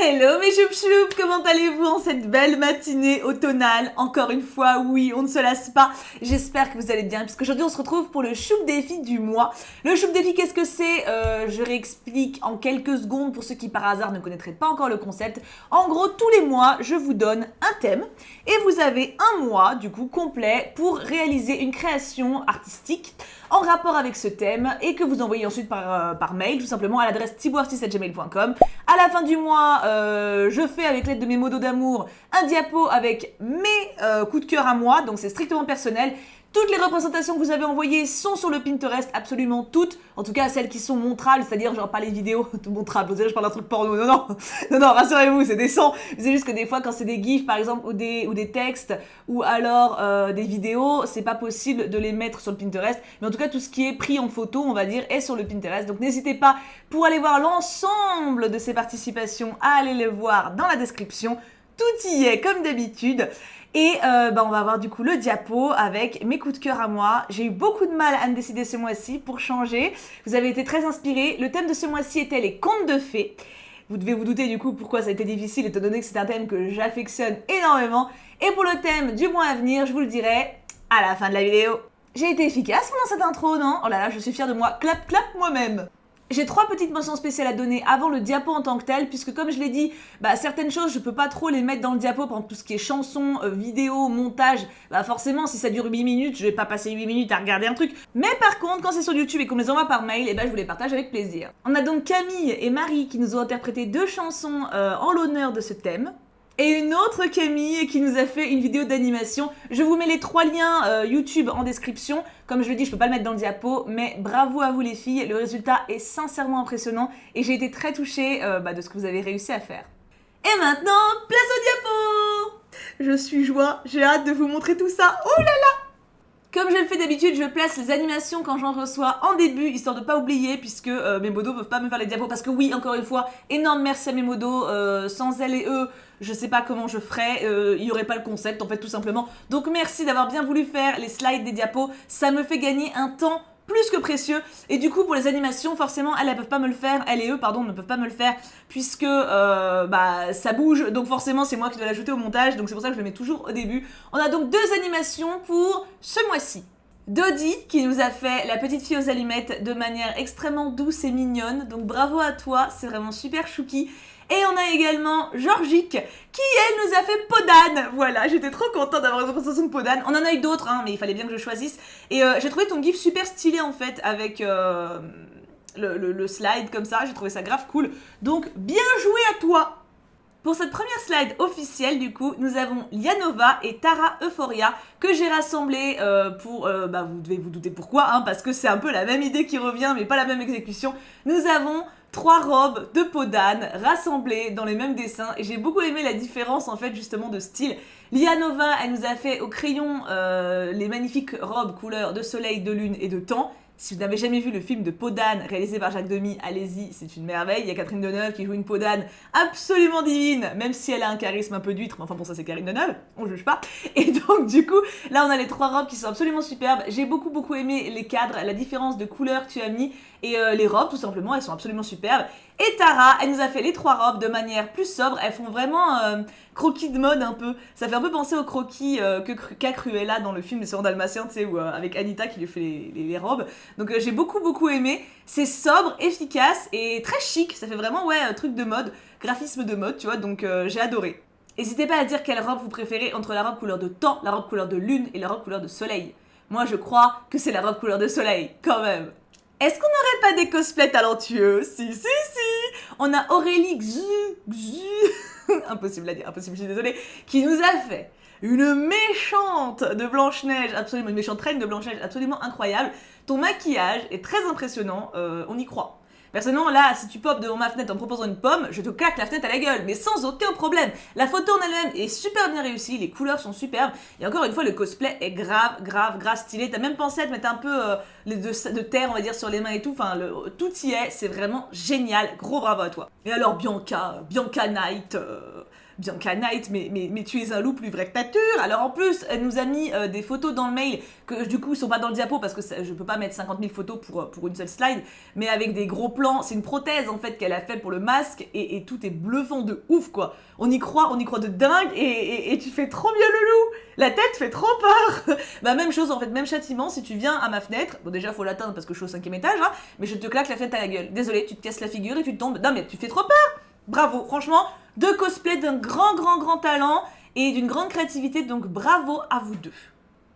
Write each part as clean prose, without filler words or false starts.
Hello mes choup-choup, comment allez-vous en cette belle matinée automnale? Encore une fois, oui, on ne se lasse pas. J'espère que vous allez bien, puisqu'aujourd'hui on se retrouve pour le choup défi du mois. Le choup défi, qu'est-ce que c'est? Je réexplique en quelques secondes pour ceux qui par hasard ne connaîtraient pas encore le concept. En gros, tous les mois, je vous donne un thème et vous avez un mois, du coup, complet pour réaliser une création artistique en rapport avec ce thème et que vous envoyez ensuite par mail, tout simplement à l'adresse thibautartiste@gmail.com. À la fin du mois, je fais avec l'aide de mes modos d'amour un diapo avec mes coups de cœur à moi, donc c'est strictement personnel. Toutes les représentations que vous avez envoyées sont sur le Pinterest, absolument toutes. En tout cas, celles qui sont montrables, c'est-à-dire genre pas les vidéos montrables. Vous savez, je parle d'un truc porno. Non, rassurez-vous, c'est décent. C'est juste que des fois, quand c'est des gifs, par exemple, ou des textes, ou alors des vidéos, c'est pas possible de les mettre sur le Pinterest. Mais en tout cas, tout ce qui est pris en photo, on va dire, est sur le Pinterest. Donc n'hésitez pas, pour aller voir l'ensemble de ces participations, à aller les voir dans la description. Tout y est, comme d'habitude. Et on va avoir du coup le diapo avec mes coups de cœur à moi. J'ai eu beaucoup de mal à me décider ce mois-ci pour changer. Vous avez été très inspirés. Le thème de ce mois-ci était les contes de fées. Vous devez vous douter du coup pourquoi ça a été difficile étant donné que c'est un thème que j'affectionne énormément. Et pour le thème du mois à venir, je vous le dirai à la fin de la vidéo. J'ai été efficace pendant cette intro, non? Oh là là, je suis fière de moi. Clap, clap moi-même. J'ai 3 petites mentions spéciales à donner avant le diapo en tant que tel, puisque comme je l'ai dit, certaines choses je peux pas trop les mettre dans le diapo, par exemple tout ce qui est chansons, vidéos, montage, forcément si ça dure 8 minutes, je vais pas passer 8 minutes à regarder un truc. Mais par contre, quand c'est sur YouTube et qu'on me les envoie par mail, je vous les partage avec plaisir. On a donc Camille et Marie qui nous ont interprété 2 chansons en l'honneur de ce thème. Et une autre Camille qui nous a fait une vidéo d'animation. Je vous mets les 3 liens YouTube en description. Comme je le dis, je peux pas le mettre dans le diapo, mais bravo à vous les filles. Le résultat est sincèrement impressionnant et j'ai été très touchée de ce que vous avez réussi à faire. Et maintenant, place au diapo! Je suis joie, j'ai hâte de vous montrer tout ça. Oh là là! Comme je le fais d'habitude, je place les animations quand j'en reçois en début, histoire de pas oublier, puisque mes modos peuvent pas me faire les diapos, parce que oui, encore une fois, énorme merci à mes modos, sans elles et eux, je sais pas comment je ferais, il y aurait pas le concept en fait tout simplement. Donc merci d'avoir bien voulu faire les slides des diapos, ça me fait gagner un temps plus que précieux. Et du coup pour les animations forcément elles peuvent pas me le faire, elles et eux pardon ne peuvent pas me le faire puisque ça bouge, donc forcément c'est moi qui dois l'ajouter au montage, donc c'est pour ça que je le mets toujours au début. On a donc 2 animations pour ce mois-ci. Dodi qui nous a fait la petite fille aux allumettes de manière extrêmement douce et mignonne, donc bravo à toi, c'est vraiment super chouki. Et on a également Georgique qui, elle, nous a fait Podane. Voilà, j'étais trop contente d'avoir une représentation de Podane. On en a eu d'autres, hein, mais il fallait bien que je choisisse. Et j'ai trouvé ton gif super stylé, en fait, avec le slide comme ça. J'ai trouvé ça grave cool. Donc, bien joué à toi! Pour cette première slide officielle, du coup, nous avons Lianova et Tara Euphoria que j'ai rassemblé pour... vous devez vous douter pourquoi, hein, parce que c'est un peu la même idée qui revient, mais pas la même exécution. Nous avons 3 robes de Podane rassemblées dans les mêmes dessins et j'ai beaucoup aimé la différence en fait justement de style. Lianova, elle nous a fait au crayon les magnifiques robes couleur de soleil, de lune et de temps. Si vous n'avez jamais vu le film de Podane réalisé par Jacques Demy, allez-y, c'est une merveille. Il y a Catherine Deneuve qui joue une Podane absolument divine, même si elle a un charisme un peu d'huître, mais enfin bon ça c'est Catherine Deneuve, on juge pas. Et donc du coup, là on a les 3 robes qui sont absolument superbes. J'ai beaucoup aimé les cadres, la différence de couleur que tu as mis et les robes tout simplement, elles sont absolument superbes. Et Tara, elle nous a fait les 3 robes de manière plus sobre, elles font vraiment croquis de mode un peu. Ça fait un peu penser au croquis qu'a Cruella dans le film Les Sœurs Dalmatiens, tu sais, où avec Anita qui lui fait les robes. Donc j'ai beaucoup aimé. C'est sobre, efficace et très chic. Ça fait vraiment, truc de mode, graphisme de mode, tu vois, donc j'ai adoré. N'hésitez pas à dire quelle robe vous préférez entre la robe couleur de temps, la robe couleur de lune et la robe couleur de soleil. Moi je crois que c'est la robe couleur de soleil, quand même. Est-ce qu'on n'aurait pas des cosplays talentueux? Si. On a Aurélie impossible à dire, impossible, je suis désolée, qui nous a fait une méchante de Blanche-Neige, absolument, une méchante reine de Blanche-Neige absolument incroyable. Ton maquillage est très impressionnant, on y croit. Personnellement, là, si tu popes devant ma fenêtre en me proposant une pomme, je te claque la fenêtre à la gueule, mais sans aucun problème. La photo en elle-même est super bien réussie, les couleurs sont superbes, et encore une fois, le cosplay est grave stylé. T'as même pensé à te mettre un peu de terre, on va dire, sur les mains et tout, enfin, tout y est, c'est vraiment génial, gros bravo à toi. Et alors, Bianca Knight, Bianca Knight, mais tu es un loup plus vrai que nature. Alors en plus, elle nous a mis des photos dans le mail que du coup, ils sont pas dans le diapo parce que je peux pas mettre 50 000 photos pour une seule slide, mais avec des gros plans. C'est une prothèse en fait qu'elle a fait pour le masque et tout est bluffant de ouf quoi. On y croit de dingue et tu fais trop bien le loup. La tête fait trop peur. Bah même chose en fait, même châtiment, si tu viens à ma fenêtre, bon déjà faut l'atteindre parce que je suis au 5e étage, hein, mais je te claque la fenêtre à la gueule. Désolé, tu te casses la figure et tu tombes. Non mais tu fais trop peur. Bravo, franchement, deux cosplays d'un grand talent et d'une grande créativité, donc bravo à vous deux.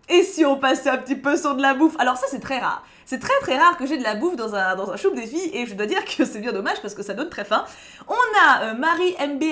Et si on passait un petit peu sur de la bouffe, alors ça c'est très rare. C'est très rare que j'ai de la bouffe dans un show défi et je dois dire que c'est bien dommage parce que ça donne très faim. On a Marie MB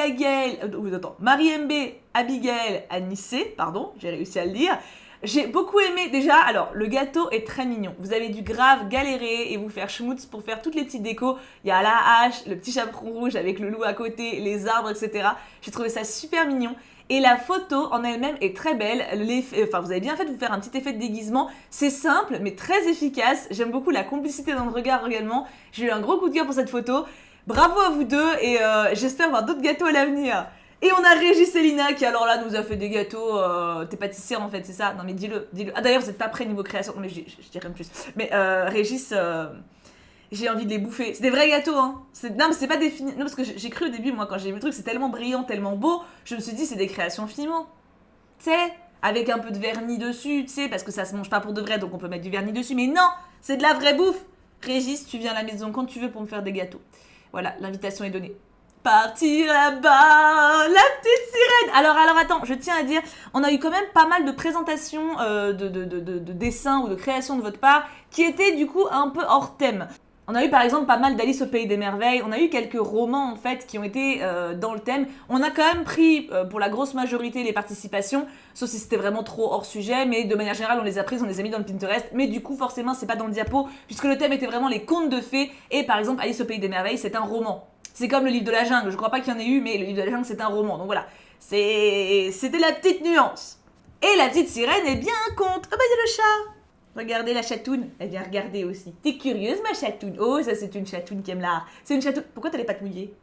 Abigail Anissé, pardon, j'ai réussi à le dire. J'ai beaucoup aimé déjà, alors le gâteau est très mignon. Vous avez dû grave galérer et vous faire schmutz pour faire toutes les petites décos. Il y a la hache, le petit chaperon rouge avec le loup à côté, les arbres, etc. J'ai trouvé ça super mignon. Et la photo en elle-même est très belle. Vous avez bien fait de vous faire un petit effet de déguisement. C'est simple, mais très efficace. J'aime beaucoup la complicité dans le regard également. J'ai eu un gros coup de cœur pour cette photo. Bravo à vous deux et j'espère voir d'autres gâteaux à l'avenir. Et on a Régis Célina qui alors là nous a fait des gâteaux. T'es pâtissière en fait, c'est ça? Non mais dis-le. Ah d'ailleurs vous êtes pas prêts niveau création. Non mais je dirais même plus. Mais Régis... j'ai envie de les bouffer. C'est des vrais gâteaux, hein. Non, mais c'est pas des finis. Non, parce que j'ai cru au début, moi, quand j'ai vu le truc, c'est tellement brillant, tellement beau, je me suis dit, c'est des créations Fimo. Tu sais, avec un peu de vernis dessus, tu sais, parce que ça se mange pas pour de vrai, donc on peut mettre du vernis dessus. Mais non, c'est de la vraie bouffe. Régis, tu viens à la maison quand tu veux pour me faire des gâteaux. Voilà, l'invitation est donnée. Partir là-bas, la petite sirène. Alors attends, je tiens à dire, on a eu quand même pas mal de présentations de dessins ou de créations de votre part qui étaient du coup un peu hors thème. On a eu par exemple pas mal d'Alice au Pays des Merveilles, on a eu quelques romans en fait qui ont été dans le thème. On a quand même pris pour la grosse majorité les participations, sauf si c'était vraiment trop hors sujet, mais de manière générale on les a prises, on les a mis dans le Pinterest, mais du coup forcément c'est pas dans le diapo, puisque le thème était vraiment les contes de fées, et par exemple Alice au Pays des Merveilles c'est un roman. C'est comme le livre de la jungle, je crois pas qu'il y en ait eu, mais le livre de la jungle c'est un roman, donc voilà. C'était la petite nuance. Et la petite sirène est bien un conte. Oh bah il y a le chat. Regardez la chatoune, elle vient regarder aussi. T'es curieuse ma chatoune? Oh ça c'est une chatoune qui aime l'art. C'est une chatoune... Pourquoi t'allais pas te mouiller?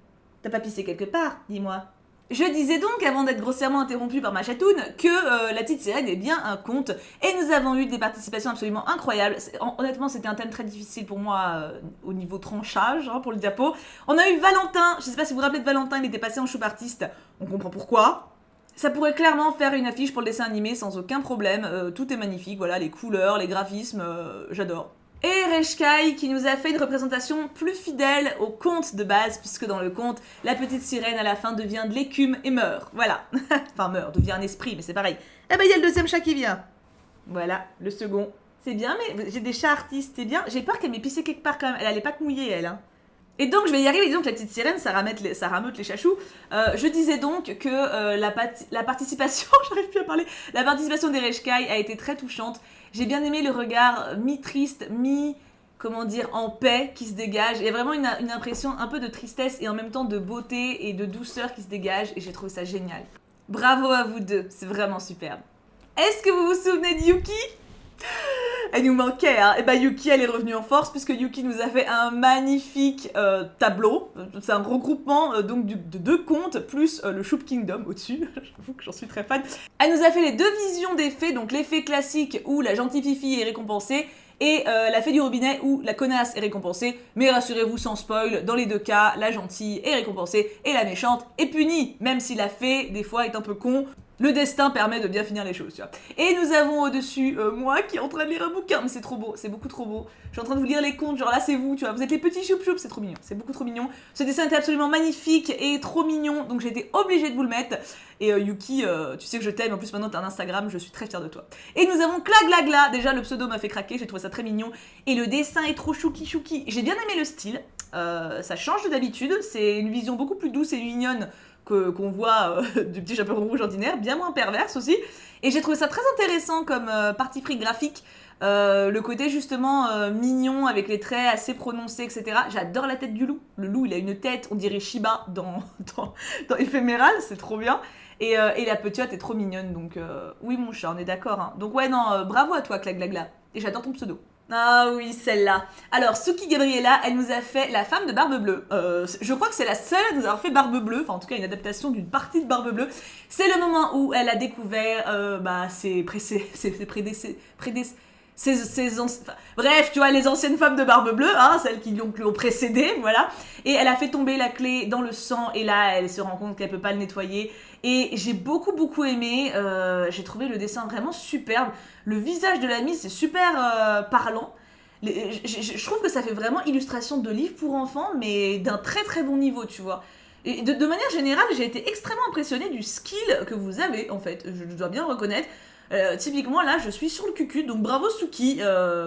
T'as pas pissé quelque part, dis-moi. Je disais donc, avant d'être grossièrement interrompue par ma chatoune, que la petite sirène est bien un conte. Et nous avons eu des participations absolument incroyables. Honnêtement, c'était un thème très difficile pour moi au niveau tranchage, hein, pour le diapo. On a eu Valentin, je sais pas si vous vous rappelez de Valentin, il était passé en choupe artiste. On comprend pourquoi. Ça pourrait clairement faire une affiche pour le dessin animé sans aucun problème. Tout est magnifique, voilà, les couleurs, les graphismes, j'adore. Et Reshkai qui nous a fait une représentation plus fidèle au conte de base, puisque dans le conte, la petite sirène à la fin devient de l'écume et meurt. Voilà. Enfin meurt, devient un esprit, mais c'est pareil. Eh ben il y a le deuxième chat qui vient. Voilà, le second. C'est bien, mais j'ai des chats artistes, c'est bien. J'ai peur qu'elle m'ait pissé quelque part quand même. Elle allait pas te mouiller, elle, hein. Et donc, je vais y arriver, disons que la petite sirène, ça rameute les chachous. Je disais donc que la participation, j'arrive plus à parler, la participation des Reshkai a été très touchante. J'ai bien aimé le regard mi-triste, en paix qui se dégage. Il y a vraiment une impression un peu de tristesse et en même temps de beauté et de douceur qui se dégage et j'ai trouvé ça génial. Bravo à vous deux, c'est vraiment superbe. Est-ce que vous vous souvenez de Yuki ? Elle nous manquait, hein. Et bah Yuki, elle est revenue en force puisque Yuki nous a fait un magnifique tableau. C'est un regroupement donc de deux contes plus le Shoop Kingdom au-dessus. J'avoue que j'en suis très fan. Elle nous a fait les deux visions des fées, donc les fées classiques où la gentille fifi est récompensée et la fée du robinet où la connasse est récompensée. Mais rassurez-vous, sans spoil, dans les deux cas, la gentille est récompensée et la méchante est punie. Même si la fée, des fois, est un peu con. Le destin permet de bien finir les choses, tu vois. Et nous avons au-dessus moi qui est en train de lire un bouquin, mais c'est trop beau, c'est beaucoup trop beau. Je suis en train de vous lire les contes, genre là c'est vous, tu vois, vous êtes les petits choup-choup, c'est trop mignon, c'est beaucoup trop mignon. Ce dessin était absolument magnifique et trop mignon, donc j'ai été obligée de vous le mettre. Et Yuki, tu sais que je t'aime, en plus maintenant t'as un Instagram, je suis très fière de toi. Et nous avons Claglagla, déjà le pseudo m'a fait craquer, j'ai trouvé ça très mignon. Et le dessin est trop chouki. J'ai bien aimé le style, ça change de d'habitude, c'est une vision beaucoup plus douce et mignonne qu'on voit du petit chaperon rouge ordinaire, bien moins perverse aussi. Et j'ai trouvé ça très intéressant comme parti pris graphique. Le côté justement mignon avec les traits assez prononcés, etc. J'adore la tête du loup. Le loup, il a une tête, on dirait Shiba dans Éphéméral, c'est trop bien. Et la petite est trop mignonne, donc oui mon chat, on est d'accord. Hein. Donc ouais, non, bravo à toi, Claglagla. Et j'adore ton pseudo. Ah oui, celle-là. Alors, Suki Gabriella, elle nous a fait La femme de Barbe Bleue. Je crois que c'est la seule à nous avoir fait Barbe Bleue, enfin en tout cas une adaptation d'une partie de Barbe Bleue. C'est le moment où elle a découvert bref, tu vois, les anciennes femmes de Barbe Bleue, hein, celles qui lui ont précédé, voilà. Et elle a fait tomber la clé dans le sang, et là, elle se rend compte qu'elle peut pas le nettoyer. Et j'ai beaucoup aimé, j'ai trouvé le dessin vraiment superbe. Le visage de l'ami, c'est super parlant. Je trouve que ça fait vraiment illustration de livre pour enfants, mais d'un très bon niveau, tu vois. Et de manière générale, j'ai été extrêmement impressionnée du skill que vous avez, en fait. Je dois bien le reconnaître. Typiquement, là, je suis sur le cucu, donc bravo Suki,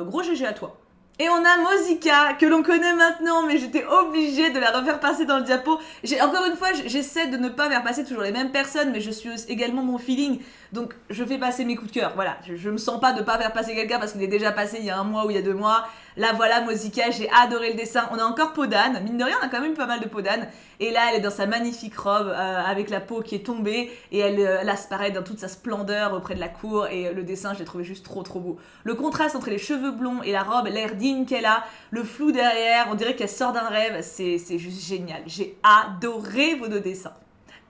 gros GG à toi. Et on a Mozika, que l'on connaît maintenant, mais j'étais obligée de la refaire passer dans le diapo. Encore une fois, j'essaie de ne pas faire passer toujours les mêmes personnes, mais je suis également mon feeling, donc je fais passer mes coups de cœur. Voilà, je me sens pas de pas faire passer quelqu'un parce qu'il est déjà passé il y a 1 mois ou il y a 2 mois. Là, voilà, Mozika, j'ai adoré le dessin. On a encore Podane, mine de rien, on a quand même pas mal de Podane. Et là, elle est dans sa magnifique robe, avec la peau qui est tombée, et elle apparaît dans toute sa splendeur auprès de la cour, et le dessin, je l'ai trouvé juste trop beau. Le contraste entre les cheveux blonds et la robe, l'air digne qu'elle a, le flou derrière, on dirait qu'elle sort d'un rêve, c'est juste génial. J'ai adoré vos 2 dessins.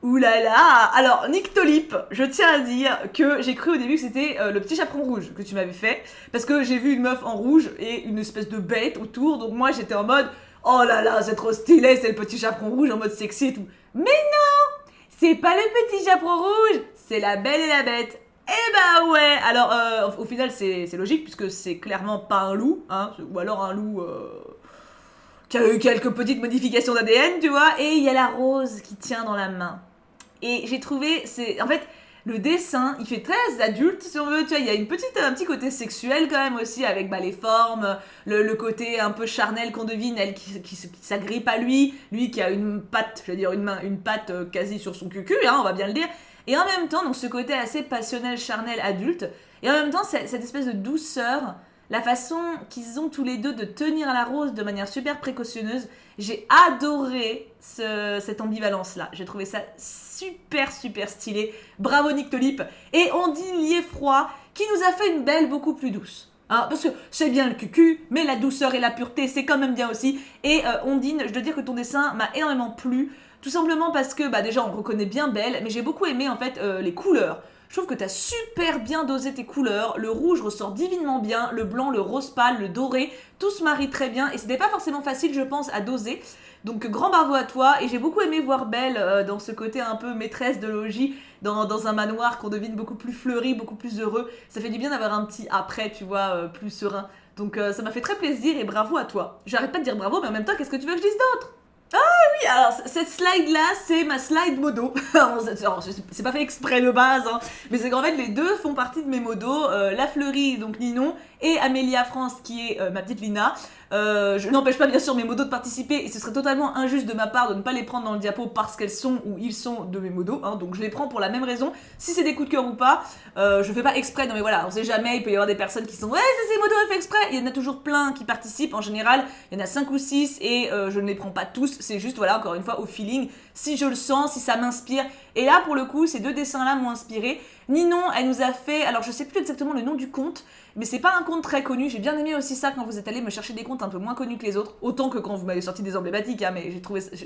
Ouh là là. Alors, Nyctolip, je tiens à dire que j'ai cru au début que c'était le petit chaperon rouge que tu m'avais fait, parce que j'ai vu une meuf en rouge et une espèce de bête autour, donc moi j'étais en mode oh là là, c'est trop stylé, c'est le petit chaperon rouge en mode sexy et tout. Mais non, c'est pas le petit chaperon rouge, c'est la Belle et la Bête. Eh bah ouais. Alors au final c'est logique puisque c'est clairement pas un loup, hein, ou alors un loup qui a eu quelques petites modifications d'ADN, tu vois. Et il y a la rose qui tient dans la main. Et j'ai trouvé, en fait, le dessin, il fait très adulte, si on veut, tu vois, il y a un petit côté sexuel quand même aussi, avec les formes, le côté un peu charnel qu'on devine, elle qui s'agrippe à lui qui a une patte, je veux dire une patte quasi sur son cucu, hein, on va bien le dire, et en même temps, donc ce côté assez passionnel, charnel, adulte, et en même temps, cette espèce de douceur, la façon qu'ils ont tous les deux de tenir à la rose de manière super précautionneuse, j'ai adoré cette ambivalence-là. J'ai trouvé ça super stylé. Bravo Nyctolip. Et Ondine Lieffroy qui nous a fait une belle beaucoup plus douce. Hein, parce que c'est bien le cucu, mais la douceur et la pureté, c'est quand même bien aussi. Et Ondine, je dois dire que ton dessin m'a énormément plu. Tout simplement parce que déjà on reconnaît bien Belle, mais j'ai beaucoup aimé en fait les couleurs. Je trouve que tu as super bien dosé tes couleurs, le rouge ressort divinement bien, le blanc, le rose pâle, le doré, tout se marie très bien et c'était pas forcément facile je pense à doser. Donc grand bravo à toi et j'ai beaucoup aimé voir Belle dans ce côté un peu maîtresse de logis, dans un manoir qu'on devine beaucoup plus fleuri, beaucoup plus heureux. Ça fait du bien d'avoir un petit après, tu vois, plus serein. Donc ça m'a fait très plaisir et bravo à toi. J'arrête pas de dire bravo mais en même temps qu'est-ce que tu veux que je dise d'autre? Oui, alors cette slide-là, c'est ma slide modo. Alors, c'est pas fait exprès de base, hein, mais c'est qu'en fait, les deux font partie de mes modos. La Fleurie, donc Ninon, et Amélia France, qui est ma petite Lina. Je n'empêche pas, bien sûr, mes modos de participer, et ce serait totalement injuste de ma part de ne pas les prendre dans le diapo parce qu'elles sont ou ils sont de mes modos. Hein, donc je les prends pour la même raison. Si c'est des coups de cœur ou pas, je fais pas exprès. Non mais voilà, on sait jamais, il peut y avoir des personnes qui sont ouais, c'est ces modos, elle fait exprès. Il y en a toujours plein qui participent. En général, il y en a 5 ou 6 et je ne les prends pas tous. C'est juste, voilà, encore une fois, au feeling. Si je le sens, si ça m'inspire. Et là, pour le coup, ces 2 dessins-là m'ont inspiré. Ninon, elle nous a fait, alors je sais plus exactement le nom du conte, mais c'est pas un conte très connu. J'ai bien aimé aussi ça quand vous êtes allé me chercher des contes un peu moins connus que les autres, autant que quand vous m'avez sorti des emblématiques, hein, mais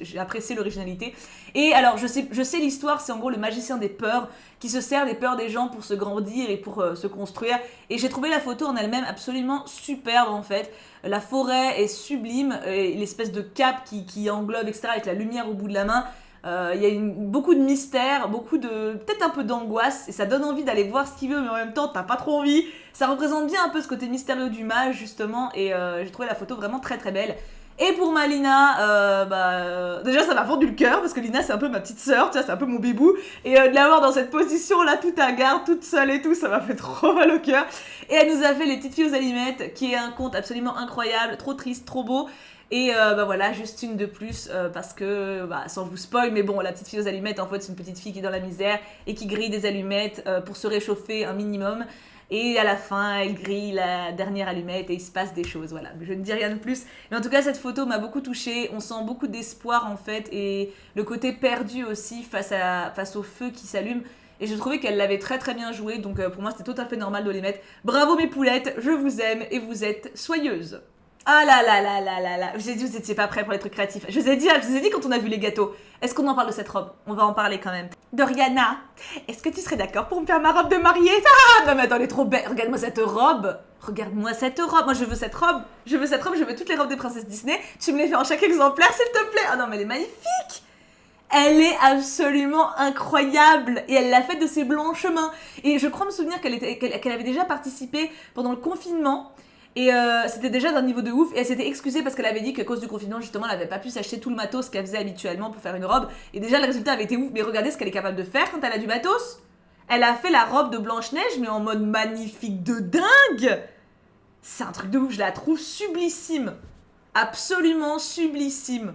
j'ai apprécié l'originalité. Et alors je sais l'histoire, c'est en gros le magicien des peurs qui se sert des peurs des gens pour se grandir et pour se construire. Et j'ai trouvé la photo en elle-même absolument superbe en fait. La forêt est sublime, et l'espèce de cape qui englobe, etc., avec la lumière au bout de la main. Il y a beaucoup de mystère, peut-être un peu d'angoisse, et ça donne envie d'aller voir ce qu'il veut, mais en même temps, t'as pas trop envie. Ça représente bien un peu ce côté mystérieux du mage, justement, et j'ai trouvé la photo vraiment très belle. Et pour ma Lina, déjà ça m'a fendu le cœur, parce que Lina c'est un peu ma petite sœur, tu vois, c'est un peu mon bibou, et de l'avoir dans cette position-là, toute à garde, toute seule et tout, ça m'a fait trop mal au cœur. Et elle nous a fait Les Petites Filles aux Allumettes, qui est un conte absolument incroyable, trop triste, trop beau. Et voilà, juste une de plus, parce que, sans vous spoil, mais bon, la petite fille aux allumettes, en fait, c'est une petite fille qui est dans la misère et qui grille des allumettes pour se réchauffer un minimum. Et à la fin, elle grille la dernière allumette et il se passe des choses, voilà. Je ne dis rien de plus. Mais en tout cas, cette photo m'a beaucoup touchée. On sent beaucoup d'espoir, en fait, et le côté perdu aussi face au feu qui s'allume. et je trouvais qu'elle l'avait très très bien joué, donc pour moi c'était tout à fait normal de les mettre. Bravo mes poulettes, je vous aime et vous êtes soyeuses. Ah là là là là là là, je vous ai dit vous étiez pas prêts pour les trucs créatifs. Je vous ai dit quand on a vu les gâteaux. Est-ce qu'on en parle de cette robe? On va en parler quand même. Doriana, est-ce que tu serais d'accord pour me faire ma robe de mariée? Ah non mais attends, elle est trop belle, regarde-moi cette robe. Regarde-moi cette robe, moi je veux cette robe. Je veux cette robe, je veux toutes les robes des princesses Disney. Tu me les fais en chaque exemplaire s'il te plaît. Ah non mais elle est magnifique. Elle est absolument incroyable et elle l'a faite de ses blanches mains. Et je crois me souvenir qu'elle avait déjà participé pendant le confinement. Et c'était déjà d'un niveau de ouf. Et elle s'était excusée parce qu'elle avait dit qu'à cause du confinement, justement, elle n'avait pas pu s'acheter tout le matos qu'elle faisait habituellement pour faire une robe. Et déjà, le résultat avait été ouf. Mais regardez ce qu'elle est capable de faire quand elle a du matos. Elle a fait la robe de Blanche-Neige, mais en mode magnifique de dingue. C'est un truc de ouf. Je la trouve sublissime. Absolument sublissime.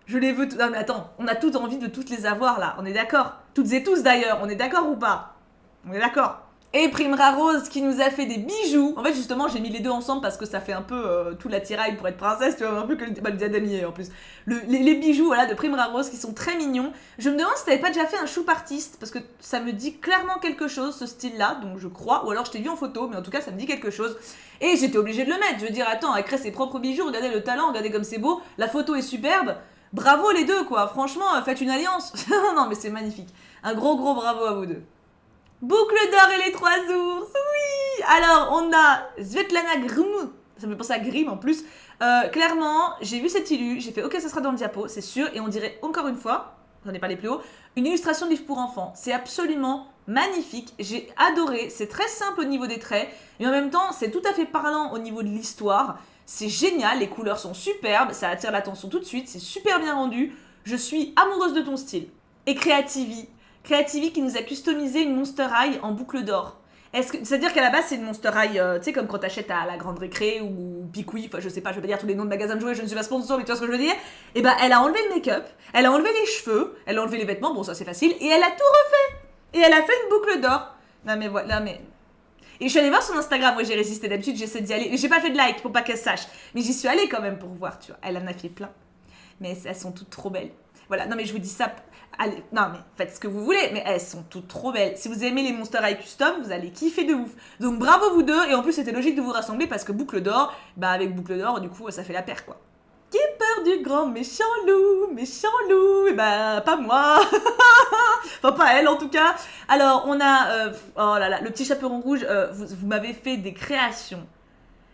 Je les veux... Non mais attends, on a toutes envie de toutes les avoir là. On est d'accord? Toutes et tous d'ailleurs. On est d'accord ou pas? On est d'accord. Et Primera Rose qui nous a fait des bijoux. En fait, justement, j'ai mis les deux ensemble parce que ça fait un peu tout l'attirail pour être princesse, tu vois, un peu que le diadème en plus. Les bijoux, voilà, de Primera Rose qui sont très mignons. Je me demande si t'avais pas déjà fait un choup artiste parce que ça me dit clairement quelque chose, ce style-là, donc je crois. Ou alors je t'ai vu en photo, mais en tout cas, ça me dit quelque chose. Et j'étais obligée de le mettre. Je veux dire, attends, elle crée ses propres bijoux, regardez le talent, regardez comme c'est beau. La photo est superbe. Bravo les deux, quoi. Franchement, faites une alliance. Non, mais c'est magnifique. Un gros bravo à vous deux. Boucle d'or et les 3 ours, oui. Alors, on a Svetlana Grimm, ça me fait penser à Grimm en plus. Clairement, j'ai vu cette illu, j'ai fait ok, ça sera dans le diapo, c'est sûr. Et on dirait encore une fois, j'en ai parlé plus haut, une illustration de livre pour enfants. C'est absolument magnifique, j'ai adoré, c'est très simple au niveau des traits. Et en même temps, c'est tout à fait parlant au niveau de l'histoire. C'est génial, les couleurs sont superbes, ça attire l'attention tout de suite, c'est super bien rendu. Je suis amoureuse de ton style. Et Creativi qui nous a customisé une Monster High en boucle d'or. C'est-à-dire qu'à la base, c'est une Monster High, tu sais, comme quand t'achètes à la Grande Récré ou Picoui, enfin je sais pas, je vais pas dire tous les noms de magasins de jouets, je ne suis pas sponsor, mais tu vois ce que je veux dire. Et ben, elle a enlevé le make-up, elle a enlevé les cheveux, elle a enlevé les vêtements, bon ça c'est facile, et elle a tout refait. Et elle a fait une boucle d'or. Non mais voilà, mais... Et je suis allée voir son Instagram, moi j'ai résisté, d'habitude j'essaie d'y aller, j'ai pas fait de like pour pas qu'elle sache, mais j'y suis allée quand même pour voir, tu vois, elle en a fait plein. Mais elles sont toutes trop belles. Voilà, non mais je vous dis ça, allez, non mais faites ce que vous voulez, mais elles sont toutes trop belles. Si vous aimez les Monster High Custom, vous allez kiffer de ouf. Donc bravo vous deux, et en plus c'était logique de vous rassembler parce que boucle d'or, bah avec boucle d'or, du coup ça fait la paire quoi. Qui peur du grand méchant loup, et bah pas moi. Enfin pas elle en tout cas. Alors on a, oh là là, le petit chaperon rouge, vous m'avez fait des créations.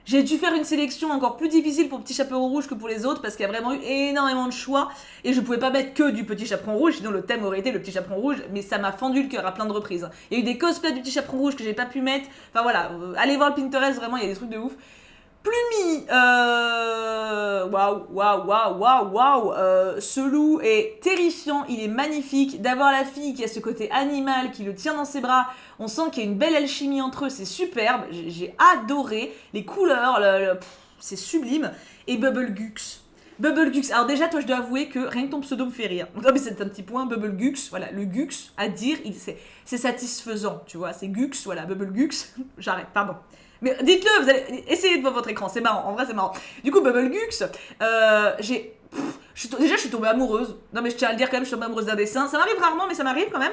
J'ai dû faire une sélection encore plus difficile pour Petit Chaperon Rouge que pour les autres parce qu'il y a vraiment eu énormément de choix et je pouvais pas mettre que du Petit Chaperon Rouge, sinon le thème aurait été le Petit Chaperon Rouge, mais ça m'a fendu le cœur à plein de reprises. Il y a eu des cosplays du Petit Chaperon Rouge que j'ai pas pu mettre, enfin voilà, allez voir le Pinterest, vraiment il y a des trucs de ouf. Plumi, waouh, ce loup est terrifiant, il est magnifique, d'avoir la fille qui a ce côté animal, qui le tient dans ses bras, on sent qu'il y a une belle alchimie entre eux, c'est superbe, j'ai adoré, les couleurs, c'est sublime, et Bubble Gux, alors déjà toi je dois avouer que rien que ton pseudo me fait rire, non mais c'est un petit point, Bubble Gux, voilà, le Gux, à dire, c'est satisfaisant, tu vois, c'est Gux, voilà, Bubble Gux, j'arrête, pardon. Mais dites-le, vous allez essayer devant votre écran, c'est marrant, en vrai c'est marrant. Du coup, Bubble Gux, je suis tombée amoureuse. Non mais je tiens à le dire quand même, je suis tombée amoureuse d'un dessin. Ça m'arrive rarement, mais ça m'arrive quand même.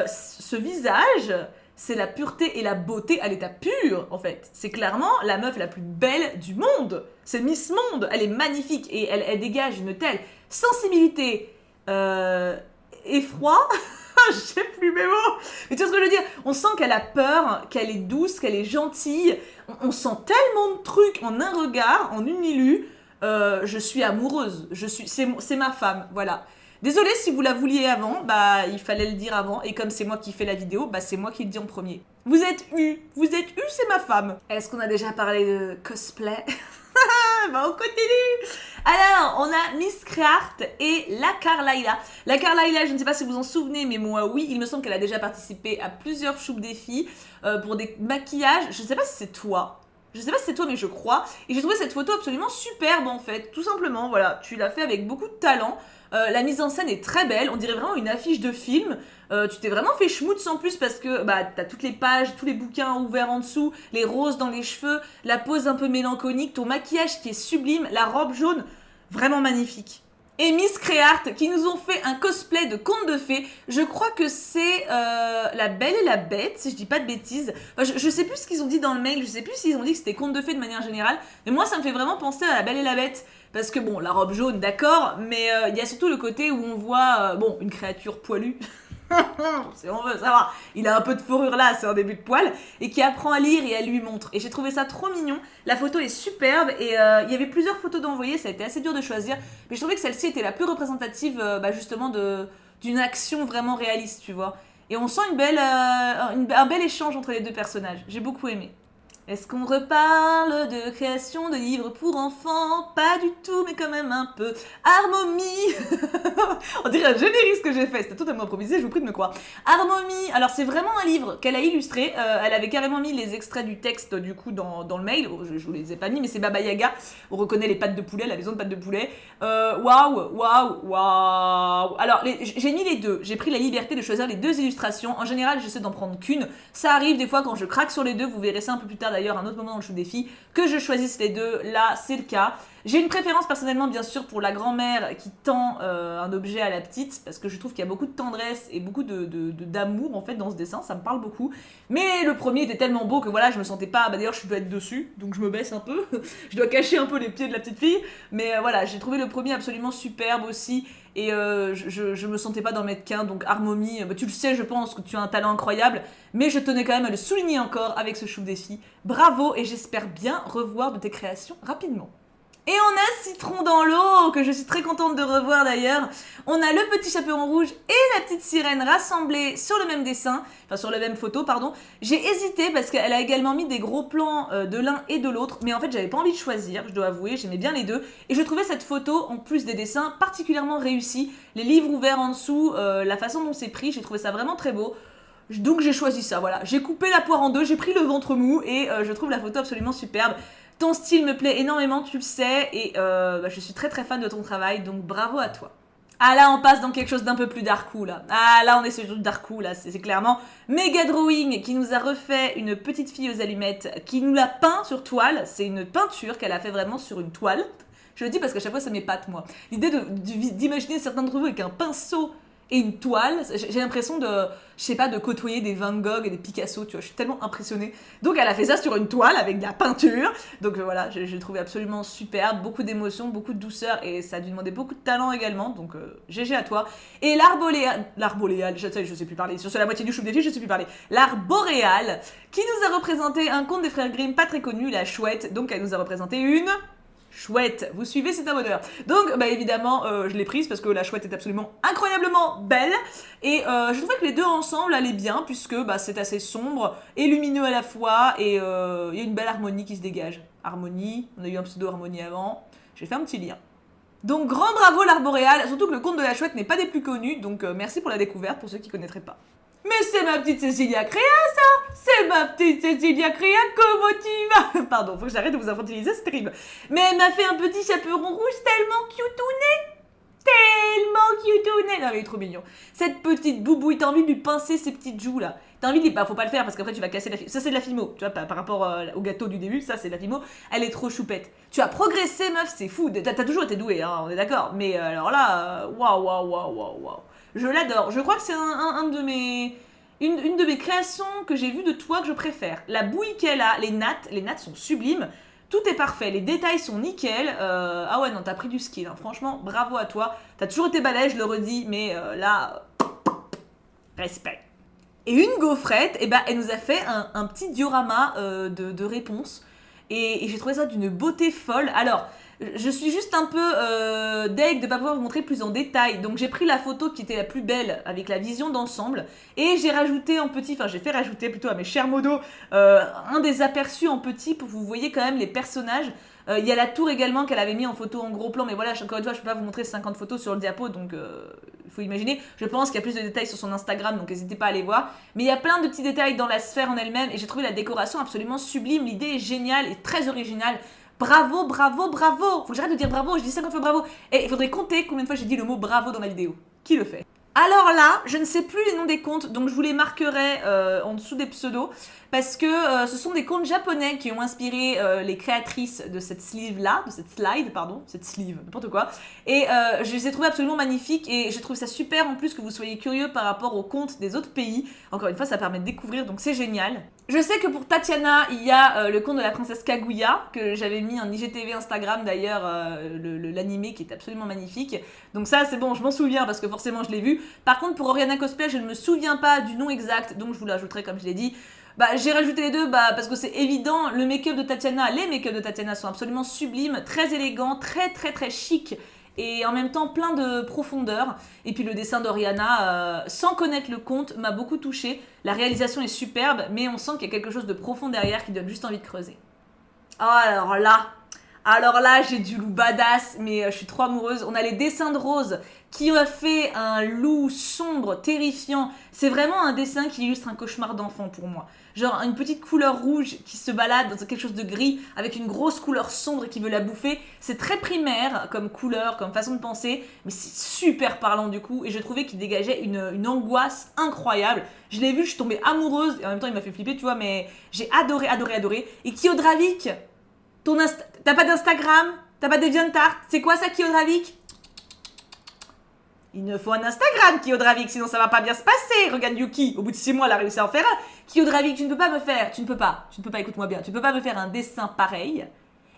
Ce visage, c'est la pureté et la beauté à l'état pur, en fait. C'est clairement la meuf la plus belle du monde. C'est Miss Monde, elle est magnifique et elle dégage une telle sensibilité, effroi. Je sais plus mes mots. Mais tu vois ce que je veux dire? On sent qu'elle a peur, qu'elle est douce, qu'elle est gentille. On sent tellement de trucs en un regard, en une illu. Je suis amoureuse. C'est ma femme, voilà. Désolée si vous la vouliez avant, bah il fallait le dire avant. Et comme c'est moi qui fais la vidéo, bah c'est moi qui le dis en premier. Vous êtes c'est ma femme. Est-ce qu'on a déjà parlé de cosplay? Bah on continue. Alors, on a Miss Creart et la Carlyle. La Carlyle, je ne sais pas si vous en souvenez, mais moi oui, il me semble qu'elle a déjà participé à plusieurs choups défis pour des maquillages. Je ne sais pas si c'est toi. Je sais pas si c'est toi, mais je crois. Et j'ai trouvé cette photo absolument superbe en fait. Tout simplement, voilà, tu l'as fait avec beaucoup de talent. La mise en scène est très belle, on dirait vraiment une affiche de film. Tu t'es vraiment fait schmutz en plus parce que bah, t'as toutes les pages, tous les bouquins ouverts en dessous, les roses dans les cheveux, la pose un peu mélancolique, ton maquillage qui est sublime, la robe jaune, vraiment magnifique. et Miss Créart qui nous ont fait un cosplay de conte de fées. Je crois que c'est La Belle et la Bête, si je dis pas de bêtises. Enfin, je sais plus ce qu'ils ont dit dans le mail, je sais plus s'ils ont dit que c'était conte de fées de manière générale, mais moi ça me fait vraiment penser à La Belle et la Bête. Parce que bon, la robe jaune, d'accord, mais il y a surtout le côté où on voit, bon, une créature poilue. Si on veut savoir, il a un peu de fourrure là, c'est un début de poil, et qui apprend à lire et elle lui montre. Et j'ai trouvé ça trop mignon. La photo est superbe et il y avait plusieurs photos d'envoyer, ça a été assez dur de choisir, mais je trouvais que celle-ci était la plus représentative justement d'une action vraiment réaliste, tu vois. Et on sent un bel échange entre les deux personnages. J'ai beaucoup aimé. Est-ce qu'on reparle de création de livres pour enfants? Pas du tout, mais quand même un peu. Armomie. On dirait un générique ce que j'ai fait, c'était totalement improvisé, je vous prie de me croire. Armomie, alors c'est vraiment un livre qu'elle a illustré, elle avait carrément mis les extraits du texte du coup dans le mail, je vous les ai pas mis, mais c'est Baba Yaga, on reconnaît les pattes de poulet, la maison de pattes de poulet. Waouh. Alors j'ai mis les deux, j'ai pris la liberté de choisir les deux illustrations, en général j'essaie d'en prendre qu'une, ça arrive des fois quand je craque sur les deux, vous verrez ça un peu plus tard d'ailleurs, un autre moment dans le show défi, que je choisisse les deux, là c'est le cas. J'ai une préférence personnellement bien sûr pour la grand-mère qui tend un objet à la petite, parce que je trouve qu'il y a beaucoup de tendresse et beaucoup d'amour en fait dans ce dessin, ça me parle beaucoup. Mais le premier était tellement beau que voilà, je me sentais pas, d'ailleurs je dois être dessus, donc je me baisse un peu, je dois cacher un peu les pieds de la petite fille, mais voilà, j'ai trouvé le premier absolument superbe aussi, et je me sentais pas d'en mettre qu'un, donc Armomie, tu le sais je pense que tu as un talent incroyable, mais je tenais quand même à le souligner encore avec ce chou défi. Bravo et j'espère bien revoir de tes créations rapidement. Et on a Citron dans l'eau, que je suis très contente de revoir d'ailleurs. On a le petit chaperon rouge et la petite sirène rassemblés sur le même dessin, enfin sur la même photo, pardon. J'ai hésité parce qu'elle a également mis des gros plans de l'un et de l'autre, mais en fait j'avais pas envie de choisir, je dois avouer, j'aimais bien les deux. Et je trouvais cette photo, en plus des dessins, particulièrement réussie. Les livres ouverts en dessous, la façon dont c'est pris, j'ai trouvé ça vraiment très beau. Donc j'ai choisi ça, voilà. J'ai coupé la poire en deux, j'ai pris le ventre mou et je trouve la photo absolument superbe. Ton style me plaît énormément, tu le sais, et je suis très très fan de ton travail, donc bravo à toi. Ah là, on passe dans quelque chose d'un peu plus darkou là. Ah là, on est sur du darkou là, c'est clairement Mega Drawing qui nous a refait une petite fille aux allumettes, qui nous l'a peint sur toile. C'est une peinture qu'elle a fait vraiment sur une toile. Je le dis parce qu'à chaque fois ça m'épate moi. L'idée d'imaginer certains d'entre vous avec un pinceau et une toile, j'ai l'impression de côtoyer des Van Gogh et des Picasso, tu vois, je suis tellement impressionnée. Donc elle a fait ça sur une toile avec de la peinture, donc voilà, j'ai trouvé absolument superbe, beaucoup d'émotions, beaucoup de douceur, et ça a dû demander beaucoup de talent également, donc GG à toi. Et l'arboréal, je sais plus parler, sur la moitié du chou défi, je sais plus parler, l'arboréal, qui nous a représenté un conte des frères Grimm pas très connu, la chouette, donc elle nous a représenté une... chouette, vous suivez, c'est un bonheur. Donc évidemment je l'ai prise parce que la chouette est absolument incroyablement belle et je trouvais que les deux ensemble allaient bien puisque c'est assez sombre et lumineux à la fois et il y a une belle harmonie qui se dégage. Harmonie, on a eu un pseudo harmonie avant, j'ai fait un petit lien. Donc grand bravo l'arboréal, surtout que le conte de la chouette n'est pas des plus connus, donc merci pour la découverte pour ceux qui connaîtraient pas. Mais c'est ma petite Cécilia Créa, ça! C'est ma petite Cécilia Créa, comment tu vas? Pardon, faut que j'arrête de vous infantiliser, c'est terrible. Mais elle m'a fait un petit chaperon rouge tellement cutounet! Tellement cutounet! Non mais il est trop mignon. Cette petite boubouille, t'as envie de lui pincer ses petites joues là. T'as envie de lui... faut pas le faire parce qu'après tu vas casser la fimo. Ça c'est de la fimo, tu vois, par rapport au gâteau du début, ça c'est de la fimo. Elle est trop choupette. Tu as progressé meuf, c'est fou. T'as toujours été douée, hein, on est d'accord. Mais alors là, waouh. Je l'adore. Je crois que c'est une de mes créations que j'ai vues de toi que je préfère. La bouille qu'elle a, les nattes sont sublimes. Tout est parfait, les détails sont nickel. Ah ouais, non, t'as pris du skill. Hein. Franchement, bravo à toi. T'as toujours été balèze, je le redis, mais là, respect. Et une gaufrette, elle nous a fait un petit diorama de réponses. Et j'ai trouvé ça d'une beauté folle. Alors, je suis juste un peu deg de ne pas pouvoir vous montrer plus en détail. Donc j'ai pris la photo qui était la plus belle avec la vision d'ensemble. Et j'ai rajouté j'ai fait rajouter plutôt à mes chers modos un des aperçus en petit pour que vous voyez quand même les personnages. Il y a la tour également qu'elle avait mis en photo en gros plan. Mais voilà, encore une fois, je ne peux pas vous montrer 50 photos sur le diapo. Donc il faut imaginer. Je pense qu'il y a plus de détails sur son Instagram. Donc n'hésitez pas à aller voir. Mais il y a plein de petits détails dans la sphère en elle-même. Et j'ai trouvé la décoration absolument sublime. L'idée est géniale et très originale. Bravo. Faut que j'arrête de dire bravo, je dis 50 fois bravo. Et il faudrait compter combien de fois j'ai dit le mot bravo dans la vidéo. Qui le fait? Alors là, je ne sais plus les noms des comptes, donc je vous les marquerai en dessous des pseudos, parce que ce sont des comptes japonais qui ont inspiré les créatrices de cette sleeve-là, cette sleeve, n'importe quoi. Et je les ai trouvés absolument magnifiques, et j'ai trouvé ça super en plus que vous soyez curieux par rapport aux comptes des autres pays. Encore une fois, ça permet de découvrir, donc c'est génial. Je sais que pour Tatiana, il y a le compte de la princesse Kaguya, que j'avais mis en IGTV Instagram d'ailleurs, l'animé qui est absolument magnifique. Donc ça, c'est bon, je m'en souviens parce que forcément je l'ai vu. Par contre, pour Oriana Cosplay, je ne me souviens pas du nom exact, donc je vous l'ajouterai comme je l'ai dit. J'ai rajouté les deux parce que c'est évident, les make-up de Tatiana sont absolument sublimes, très élégants, très très très chic et en même temps plein de profondeur. Et puis le dessin d'Oriana, sans connaître le conte, m'a beaucoup touchée. La réalisation est superbe, mais on sent qu'il y a quelque chose de profond derrière qui donne juste envie de creuser. Oh, alors là, j'ai du loup badass, mais je suis trop amoureuse. On a les dessins de Rose qui a fait un loup sombre, terrifiant. C'est vraiment un dessin qui illustre un cauchemar d'enfant pour moi. Genre une petite couleur rouge qui se balade dans quelque chose de gris avec une grosse couleur sombre et qui veut la bouffer. C'est très primaire comme couleur, comme façon de penser, mais c'est super parlant du coup. Et je trouvais qu'il dégageait une angoisse incroyable. Je l'ai vu, je suis tombée amoureuse et en même temps il m'a fait flipper, tu vois, mais j'ai adoré. Et Kiodravik, t'as pas d'Instagram? T'as pas DeviantArt? C'est quoi ça, Kiodravik? Il ne faut un Instagram, Kiodravik, sinon ça va pas bien se passer. Regarde Yuki, au bout de 6 mois, elle a réussi à en faire un. Kiodravik, tu ne peux pas, écoute-moi bien, tu ne peux pas me faire un dessin pareil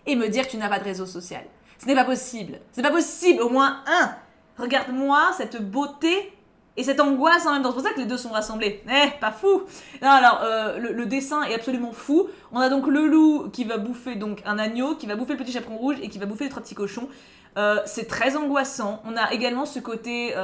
et me dire que tu n'as pas de réseau social. Ce n'est pas possible. C'est pas possible, au moins un. Regarde-moi cette beauté et cette angoisse en même temps. C'est pour ça que les deux sont rassemblés. Pas fou. Non, alors, le dessin est absolument fou. On a donc le loup qui va bouffer donc un agneau, qui va bouffer le petit chaperon rouge et qui va bouffer les 3 petits cochons. C'est très angoissant. On a également ce côté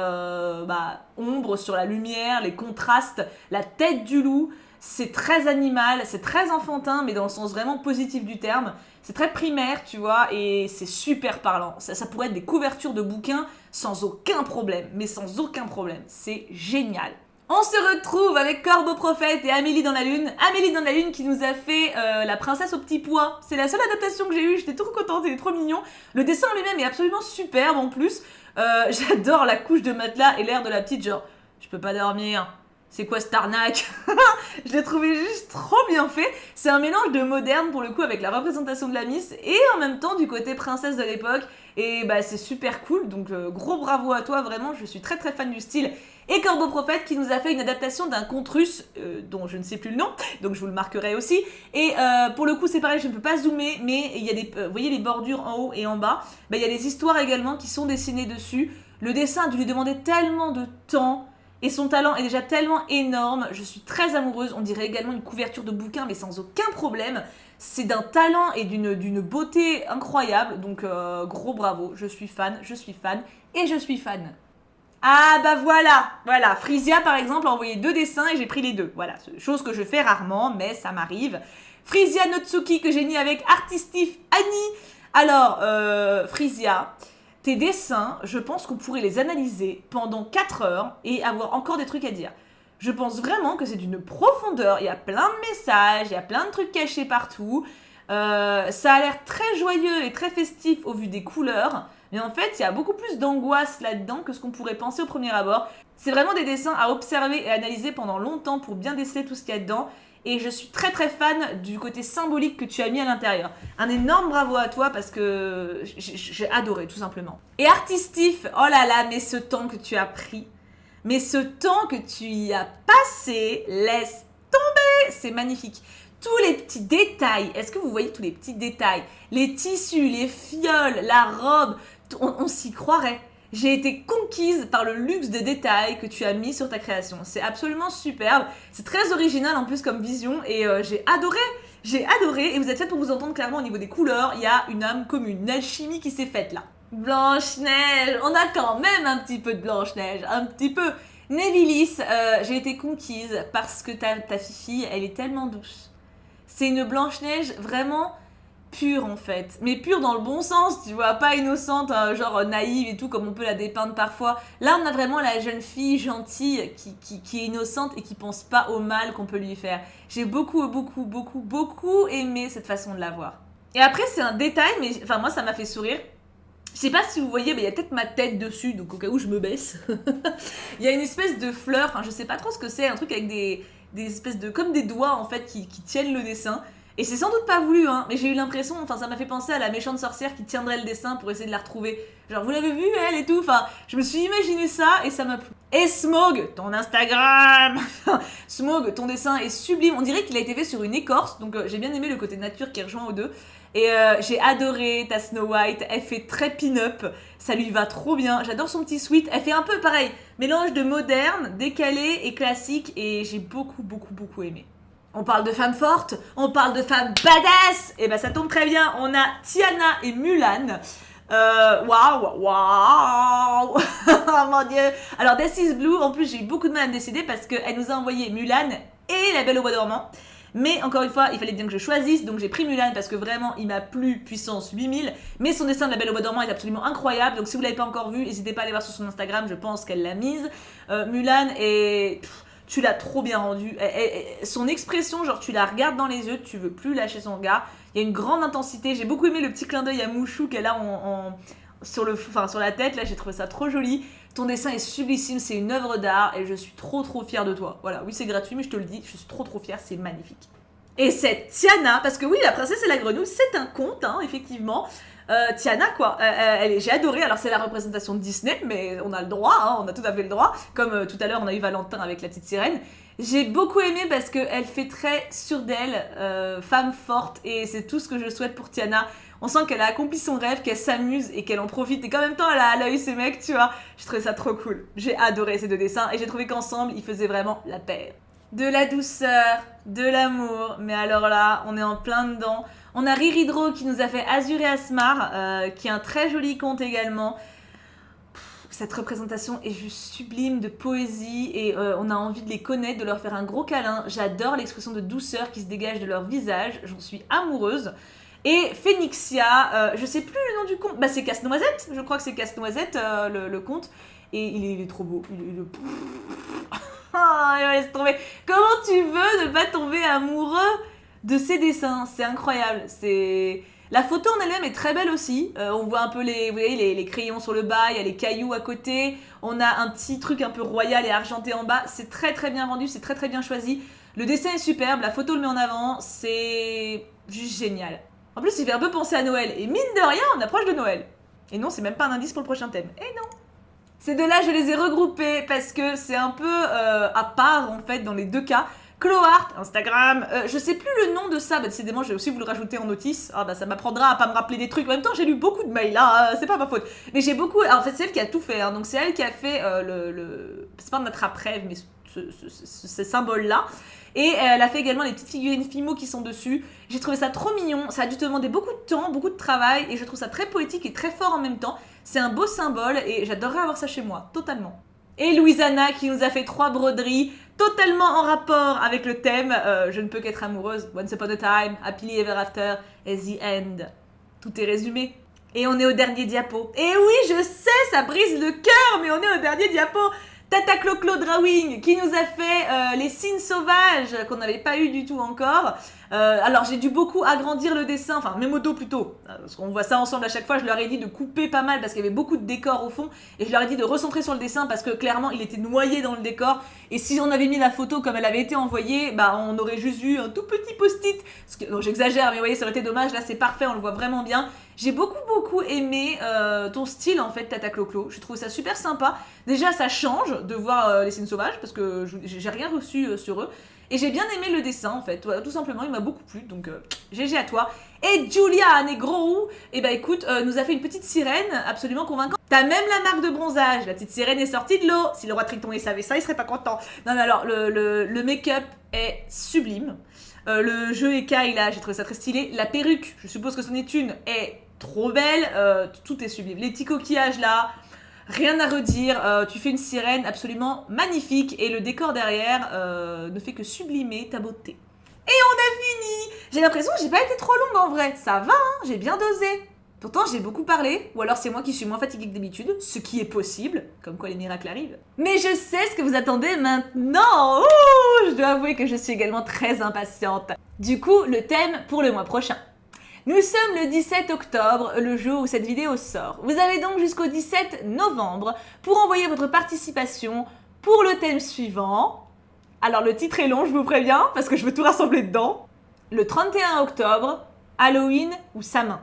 ombre sur la lumière, les contrastes, la tête du loup. C'est très animal, c'est très enfantin, mais dans le sens vraiment positif du terme. C'est très primaire, tu vois, et c'est super parlant. Ça pourrait être des couvertures de bouquins sans aucun problème, mais sans aucun problème. C'est génial. On se retrouve avec Corbeau Prophète et Amélie dans la Lune. Amélie dans la Lune qui nous a fait La Princesse au Petit Pois. C'est la seule adaptation que j'ai eue, j'étais trop contente, il est trop mignon. Le dessin en lui-même est absolument superbe en plus. J'adore la couche de matelas et l'air de la petite, genre, je peux pas dormir. C'est quoi cette arnaque? Je l'ai trouvé juste trop bien fait. C'est un mélange de moderne pour le coup avec la représentation de la Miss et en même temps du côté princesse de l'époque. Et c'est super cool, donc gros bravo à toi, vraiment, je suis très très fan du style. Et Corbeau Prophète qui nous a fait une adaptation d'un conte russe dont je ne sais plus le nom, donc je vous le marquerai aussi. Et pour le coup c'est pareil, je ne peux pas zoomer, mais il y a des, vous voyez les bordures en haut et en bas, il y a des histoires également qui sont dessinées dessus. Le dessin a dû lui demander tellement de temps. Et son talent est déjà tellement énorme, je suis très amoureuse, on dirait également une couverture de bouquin mais sans aucun problème. C'est d'un talent et d'une beauté incroyable, donc gros bravo, je suis fan et je suis fan. Ah voilà, Frisia par exemple a envoyé 2 dessins et j'ai pris les 2, voilà, chose que je fais rarement mais ça m'arrive. Frisia Notsuki que j'ai mis avec Artistif Annie. Alors, Frisia... Tes dessins, je pense qu'on pourrait les analyser pendant 4 heures et avoir encore des trucs à dire. Je pense vraiment que c'est d'une profondeur, il y a plein de messages, il y a plein de trucs cachés partout. Ça a l'air très joyeux et très festif au vu des couleurs, mais en fait, il y a beaucoup plus d'angoisse là-dedans que ce qu'on pourrait penser au premier abord. C'est vraiment des dessins à observer et analyser pendant longtemps pour bien déceler tout ce qu'il y a dedans. Et je suis très très fan du côté symbolique que tu as mis à l'intérieur. Un énorme bravo à toi parce que j'ai adoré tout simplement. Et Artistif, oh là là, mais ce temps que tu as pris, mais ce temps que tu y as passé, laisse tomber, c'est magnifique. Tous les petits détails, est-ce que vous voyez tous les petits détails? Les tissus, les fioles, la robe, on s'y croirait. J'ai été conquise par le luxe de détails que tu as mis sur ta création. C'est absolument superbe. C'est très original en plus comme vision et j'ai adoré. Et vous êtes faite pour vous entendre clairement au niveau des couleurs. Il y a une âme commune, une alchimie qui s'est faite là. Blanche-Neige, on a quand même un petit peu de Blanche-Neige, un petit peu. Nevilis, j'ai été conquise parce que ta fifi, elle est tellement douce. C'est une Blanche-Neige vraiment... pure en fait, mais pure dans le bon sens, tu vois, pas innocente, genre naïve et tout comme on peut la dépeindre parfois. Là on a vraiment la jeune fille gentille qui est innocente et qui pense pas au mal qu'on peut lui faire. J'ai beaucoup aimé cette façon de la voir. Et après c'est un détail, mais enfin moi ça m'a fait sourire. Je sais pas si vous voyez, mais il y a peut-être ma tête dessus, donc au cas où je me baisse. Il y a une espèce de fleur, enfin je sais pas trop ce que c'est, un truc avec des espèces de... comme des doigts en fait qui tiennent le dessin. Et c'est sans doute pas voulu, hein, mais j'ai eu l'impression, enfin ça m'a fait penser à la méchante sorcière qui tiendrait le dessin pour essayer de la retrouver. Genre, vous l'avez vu, elle et tout, enfin, je me suis imaginé ça et ça m'a plu. Et Smog, ton Instagram Smog, ton dessin est sublime, on dirait qu'il a été fait sur une écorce, donc j'ai bien aimé le côté nature qui rejoint aux deux. Et j'ai adoré ta Snow White, elle fait très pin-up, ça lui va trop bien, j'adore son petit sweat, elle fait un peu pareil, mélange de moderne, décalé et classique, et j'ai beaucoup aimé. On parle de femmes fortes, on parle de femmes badass. Et ben ça tombe très bien, on a Tiana et Mulan. Waouh. Oh mon dieu. Alors This is Blue, en plus j'ai eu beaucoup de mal à me décider parce qu'elle nous a envoyé Mulan et La Belle au Bois dormant. Mais encore une fois, il fallait bien que je choisisse, donc j'ai pris Mulan parce que vraiment il m'a plu, puissance 8000. Mais son dessin de La Belle au Bois dormant est absolument incroyable, donc si vous l'avez pas encore vu, n'hésitez pas à aller voir sur son Instagram, je pense qu'elle l'a mise. Mulan est... tu l'as trop bien rendu. Son expression, genre tu la regardes dans les yeux, tu veux plus lâcher son regard. Il y a une grande intensité. J'ai beaucoup aimé le petit clin d'œil à Mouchou qu'elle a sur la tête. Là, j'ai trouvé ça trop joli. Ton dessin est sublissime, c'est une œuvre d'art et je suis trop fière de toi. Voilà, oui, c'est gratuit, mais je te le dis, je suis trop fière, c'est magnifique. Et cette Tiana, parce que oui, La Princesse et la Grenouille, c'est un conte, hein, effectivement. Tiana quoi, j'ai adoré, alors c'est la représentation de Disney, mais on a le droit, hein, on a tout à fait le droit, comme tout à l'heure on a eu Valentin avec la petite sirène. J'ai beaucoup aimé parce qu'elle fait très sûre d'elle, femme forte, et c'est tout ce que je souhaite pour Tiana. On sent qu'elle a accompli son rêve, qu'elle s'amuse et qu'elle en profite, et qu'en même temps elle a à l'œil ces mecs, tu vois. J'ai trouvé ça trop cool, j'ai adoré ces deux dessins, et j'ai trouvé qu'ensemble ils faisaient vraiment la paire. De la douceur, de l'amour, mais alors là, on est en plein dedans. On a Riri Dro qui nous a fait Azur et Asmar, qui est un très joli conte également. Cette représentation est juste sublime de poésie et on a envie de les connaître, de leur faire un gros câlin. J'adore l'expression de douceur qui se dégage de leur visage, j'en suis amoureuse. Et Phénixia, je sais plus le nom du conte, bah c'est Casse-Noisette, je crois que c'est Casse-Noisette le conte. Et il est trop beau, laisse tomber. Comment tu veux ne pas tomber amoureux de ces dessins? C'est incroyable. La photo en elle-même est très belle aussi. On voit un peu vous voyez, les crayons sur le bas, il y a les cailloux à côté. On a un petit truc un peu royal et argenté en bas. C'est très bien rendu, c'est très bien choisi. Le dessin est superbe, la photo le met en avant. C'est juste génial. En plus, il fait un peu penser à Noël. Et mine de rien, on approche de Noël. Et non, c'est même pas un indice pour le prochain thème. Et non. Ces deux-là, je les ai regroupés parce que c'est un peu à part, en fait, dans les deux cas. Cloart, Instagram, je sais plus le nom de ça, bah, décidément, je vais aussi vous le rajouter en notice. Ah bah ça m'apprendra à pas me rappeler des trucs. En même temps, j'ai lu beaucoup de mails, hein, c'est pas ma faute. Mais j'ai beaucoup... En fait, c'est elle qui a tout fait, hein, donc c'est elle qui a fait c'est pas notre après-rêve, mais ce symbole-là. Et elle a fait également les petites figurines Fimo qui sont dessus. J'ai trouvé ça trop mignon, ça a dû te demander beaucoup de temps, beaucoup de travail, et je trouve ça très poétique et très fort en même temps. C'est un beau symbole, et j'adorerais avoir ça chez moi, totalement. Et Louisanna qui nous a fait 3 broderies totalement en rapport avec le thème Je ne peux qu'être amoureuse, Once Upon a Time, Happily Ever After et The End. Tout est résumé. Et on est au dernier diapo. Et oui, je sais, ça brise le cœur, mais on est au dernier diapo. Tata Clo-Clo Drawing qui nous a fait les signes sauvages qu'on n'avait pas eu du tout encore. Alors j'ai dû beaucoup agrandir le dessin, enfin mes motos plutôt, parce qu'on voit ça ensemble à chaque fois. Je leur ai dit de couper pas mal parce qu'il y avait beaucoup de décors au fond, et je leur ai dit de recentrer sur le dessin parce que clairement il était noyé dans le décor, et si on avait mis la photo comme elle avait été envoyée, bah on aurait juste eu un tout petit post-it, non, j'exagère, mais vous voyez, ça aurait été dommage. Là c'est parfait, on le voit vraiment bien. J'ai beaucoup aimé ton style en fait, Tata Clo-Clo. Je trouve ça super sympa. Déjà ça change de voir les signes sauvages parce que j'ai rien reçu sur eux. Et j'ai bien aimé le dessin en fait, tout simplement, il m'a beaucoup plu, donc GG à toi. Et Julia Negro, et bah écoute, nous a fait une petite sirène absolument convaincante. T'as même la marque de bronzage, la petite sirène est sortie de l'eau. Si le roi Triton il savait ça, il serait pas content. Non mais alors, le make-up est sublime. Le jeu écaille là, j'ai trouvé ça très stylé. La perruque, je suppose que c'en est une, est trop belle, tout est sublime. Les petits coquillages là... Rien à redire, tu fais une sirène absolument magnifique et le décor derrière ne fait que sublimer ta beauté. Et on a fini! J'ai l'impression que j'ai pas été trop longue en vrai, ça va, hein, j'ai bien dosé. Pourtant j'ai beaucoup parlé, ou alors c'est moi qui suis moins fatiguée que d'habitude, ce qui est possible, comme quoi les miracles arrivent. Mais je sais ce que vous attendez maintenant. Ouh, je dois avouer que je suis également très impatiente. Du coup, le thème pour le mois prochain. Nous sommes le 17 octobre, le jour où cette vidéo sort. Vous avez donc jusqu'au 17 novembre pour envoyer votre participation pour le thème suivant. Alors le titre est long, je vous préviens, parce que je veux tout rassembler dedans. Le 31 octobre, Halloween ou Samin.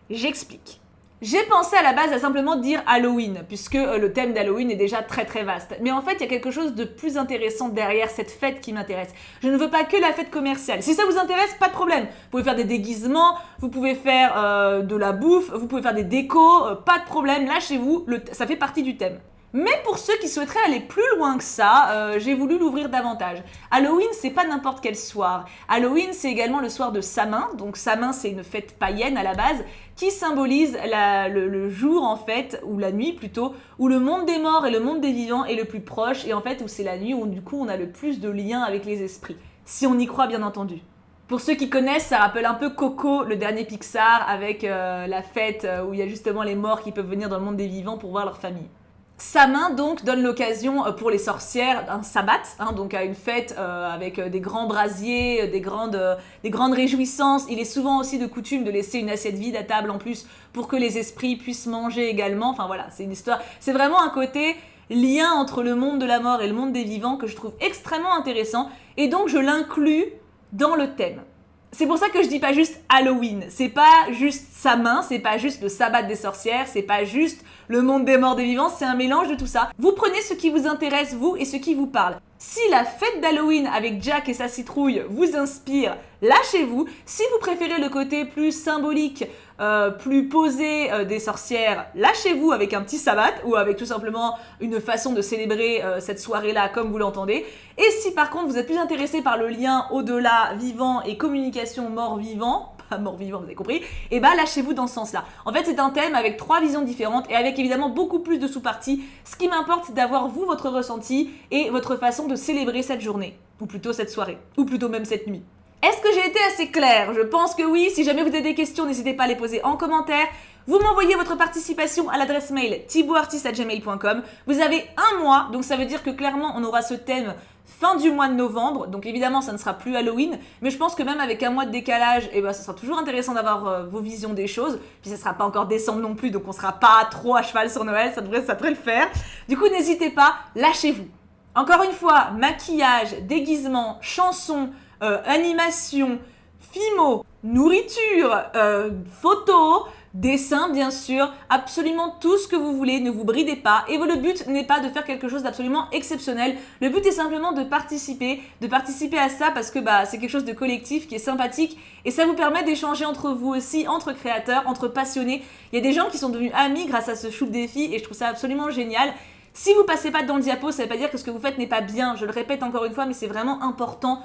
J'explique. J'ai pensé à la base à simplement dire Halloween, puisque le thème d'Halloween est déjà très très vaste. Mais en fait, il y a quelque chose de plus intéressant derrière cette fête qui m'intéresse. Je ne veux pas que la fête commerciale. Si ça vous intéresse, pas de problème. Vous pouvez faire des déguisements, vous pouvez faire de la bouffe, vous pouvez faire des décos, pas de problème. Lâchez-vous, ça fait partie du thème. Mais pour ceux qui souhaiteraient aller plus loin que ça, j'ai voulu l'ouvrir davantage. Halloween, c'est pas n'importe quel soir. Halloween, c'est également le soir de Samin. Donc Samin, c'est une fête païenne à la base qui symbolise le jour en fait, ou la nuit plutôt, où le monde des morts et le monde des vivants est le plus proche et en fait où c'est la nuit où du coup on a le plus de liens avec les esprits. Si on y croit bien entendu. Pour ceux qui connaissent, ça rappelle un peu Coco, le dernier Pixar, avec la fête où il y a justement les morts qui peuvent venir dans le monde des vivants pour voir leur famille. Samin donc donne l'occasion pour les sorcières d'un sabbat, donc à une fête avec des grands brasiers, des grandes réjouissances. Il est souvent aussi de coutume de laisser une assiette vide à table en plus pour que les esprits puissent manger également. Enfin voilà, c'est une histoire, c'est vraiment un côté lien entre le monde de la mort et le monde des vivants que je trouve extrêmement intéressant et donc je l'inclus dans le thème. C'est pour ça que je dis pas juste Halloween, c'est pas juste Samin, c'est pas juste le sabbat des sorcières, c'est pas juste le monde des morts des vivants, c'est un mélange de tout ça. Vous prenez ce qui vous intéresse, vous, et ce qui vous parle. Si la fête d'Halloween avec Jack et sa citrouille vous inspire, lâchez-vous. Si vous préférez le côté plus symbolique, plus posé des sorcières, lâchez-vous avec un petit sabbat ou avec tout simplement une façon de célébrer cette soirée-là comme vous l'entendez. Et si par contre vous êtes plus intéressé par le lien au-delà vivant et communication mort-vivant, pas mort-vivant, vous avez compris, et bah lâchez-vous dans ce sens-là. En fait, c'est un thème avec 3 visions différentes et avec évidemment beaucoup plus de sous-parties. Ce qui m'importe, c'est d'avoir vous, votre ressenti et votre façon de célébrer cette journée, ou plutôt cette soirée, ou plutôt même cette nuit. Est-ce que j'ai été assez claire? Je pense que oui. Si jamais vous avez des questions, n'hésitez pas à les poser en commentaire. Vous m'envoyez votre participation à l'adresse mail thibauthartiste@gmail.com. Vous avez un mois, donc ça veut dire que clairement on aura ce thème fin du mois de novembre. Donc évidemment ça ne sera plus Halloween, mais je pense que même avec un mois de décalage, ça sera toujours intéressant d'avoir vos visions des choses. Puis ça sera pas encore décembre non plus, donc on sera pas trop à cheval sur Noël, ça devrait le faire. Du coup n'hésitez pas, lâchez-vous. Encore une fois, maquillage, déguisement, chansons, animation, fimo, nourriture, photos, dessin bien sûr, absolument tout ce que vous voulez, ne vous bridez pas. Et le but n'est pas de faire quelque chose d'absolument exceptionnel, le but est simplement de participer à ça parce que c'est quelque chose de collectif qui est sympathique et ça vous permet d'échanger entre vous aussi, entre créateurs, entre passionnés. Il y a des gens qui sont devenus amis grâce à ce Choupe Défi et je trouve ça absolument génial. Si vous passez pas dans le diapo, ça veut pas dire que ce que vous faites n'est pas bien, je le répète encore une fois, mais c'est vraiment important.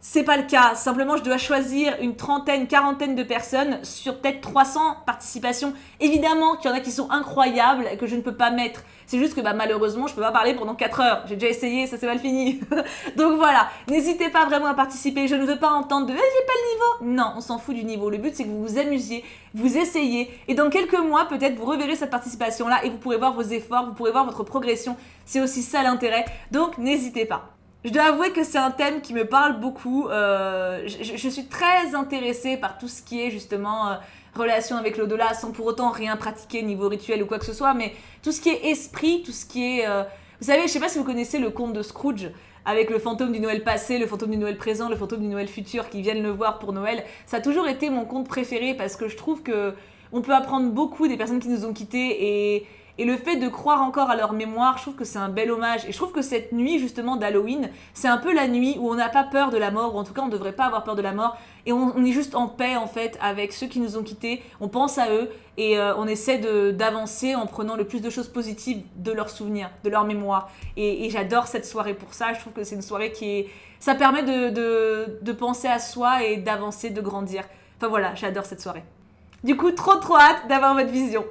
C'est pas le cas, simplement je dois choisir une trentaine, quarantaine de personnes sur peut-être 300 participations. Évidemment qu'il y en a qui sont incroyables et que je ne peux pas mettre. C'est juste que malheureusement je peux pas parler pendant 4 heures. J'ai déjà essayé, ça s'est mal fini. Donc voilà, n'hésitez pas vraiment à participer. Je ne veux pas entendre de j'ai pas le niveau. Non, on s'en fout du niveau. Le but c'est que vous vous amusiez, vous essayez et dans quelques mois peut-être vous reverrez cette participation là et vous pourrez voir vos efforts, vous pourrez voir votre progression. C'est aussi ça l'intérêt. Donc n'hésitez pas. Je dois avouer que c'est un thème qui me parle beaucoup. Je suis très intéressée par tout ce qui est justement relation avec l'au-delà, sans pour autant rien pratiquer niveau rituel ou quoi que ce soit, mais tout ce qui est esprit, tout ce qui est... Vous savez, je sais pas si vous connaissez le conte de Scrooge, avec le fantôme du Noël passé, le fantôme du Noël présent, le fantôme du Noël futur qui viennent le voir pour Noël. Ça a toujours été mon conte préféré parce que je trouve que on peut apprendre beaucoup des personnes qui nous ont quittés et le fait de croire encore à leur mémoire, je trouve que c'est un bel hommage. Et je trouve que cette nuit, justement, d'Halloween, c'est un peu la nuit où on n'a pas peur de la mort, ou en tout cas, on ne devrait pas avoir peur de la mort. Et on est juste en paix, en fait, avec ceux qui nous ont quittés. On pense à eux et on essaie d'avancer en prenant le plus de choses positives de leurs souvenirs, de leur mémoire. Et j'adore cette soirée pour ça. Je trouve que c'est une soirée ça permet de penser à soi et d'avancer, de grandir. Enfin voilà, j'adore cette soirée. Du coup, trop hâte d'avoir votre vision.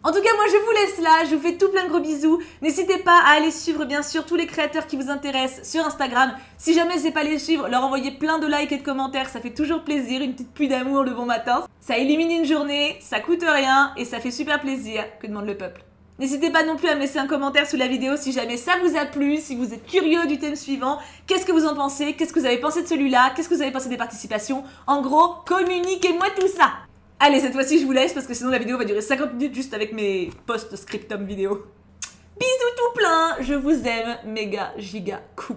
En tout cas, moi je vous laisse là, je vous fais tout plein de gros bisous. N'hésitez pas à aller suivre bien sûr tous les créateurs qui vous intéressent sur Instagram. Si jamais c'est pas les suivre, leur envoyer plein de likes et de commentaires, ça fait toujours plaisir, une petite pluie d'amour le bon matin. Ça illumine une journée, ça coûte rien et ça fait super plaisir, que demande le peuple. N'hésitez pas non plus à me laisser un commentaire sous la vidéo si jamais ça vous a plu, si vous êtes curieux du thème suivant. Qu'est-ce que vous en pensez? Qu'est-ce que vous avez pensé de celui-là? Qu'est-ce que vous avez pensé des participations? En gros, communiquez-moi tout ça. Allez, cette fois-ci, je vous laisse parce que sinon la vidéo va durer 50 minutes juste avec mes post-scriptum vidéo. Bisous tout plein, je vous aime, méga giga coup.